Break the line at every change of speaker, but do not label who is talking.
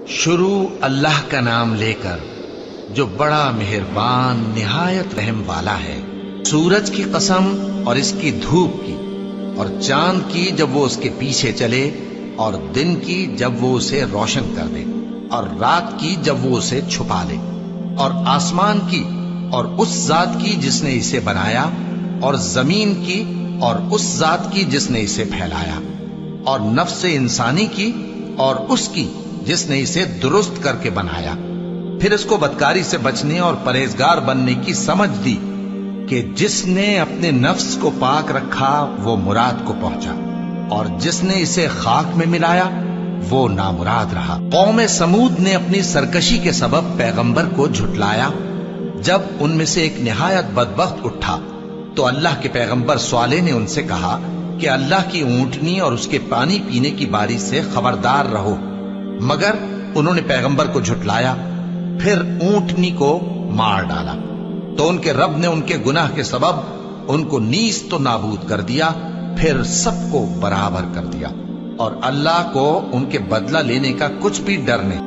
شروع اللہ کا نام لے کر جو بڑا مہربان نہایت رحم والا ہے۔ سورج کی قسم اور اس کی دھوپ کی، اور چاند کی جب وہ اس کے پیچھے چلے، اور دن کی جب وہ اسے روشن کر دے، اور رات کی جب وہ اسے چھپا لے، اور آسمان کی اور اس ذات کی جس نے اسے بنایا، اور زمین کی اور اس ذات کی جس نے اسے پھیلایا، اور نفس انسانی کی اور اس کی جس نے اسے درست کر کے بنایا۔ پھر اس کو بدکاری سے بچنے اور پرہیزگار بننے کی سمجھ دی کہ جس نے اپنے نفس کو پاک رکھا وہ مراد کو پہنچا، اور جس نے اسے خاک میں ملایا وہ نامراد رہا۔ قوم سمود نے اپنی سرکشی کے سبب پیغمبر کو جھٹلایا۔ جب ان میں سے ایک نہایت بدبخت اٹھا تو اللہ کے پیغمبر صالح نے ان سے کہا کہ اللہ کی اونٹنی اور اس کے پانی پینے کی باری سے خبردار رہو، مگر انہوں نے پیغمبر کو جھٹلایا۔ پھر اونٹنی کو مار ڈالا تو ان کے رب نے ان کے گناہ کے سبب ان کو نیست و نابود کر دیا، پھر سب کو برابر کر دیا، اور اللہ کو ان کے بدلہ لینے کا کچھ بھی ڈر نہیں۔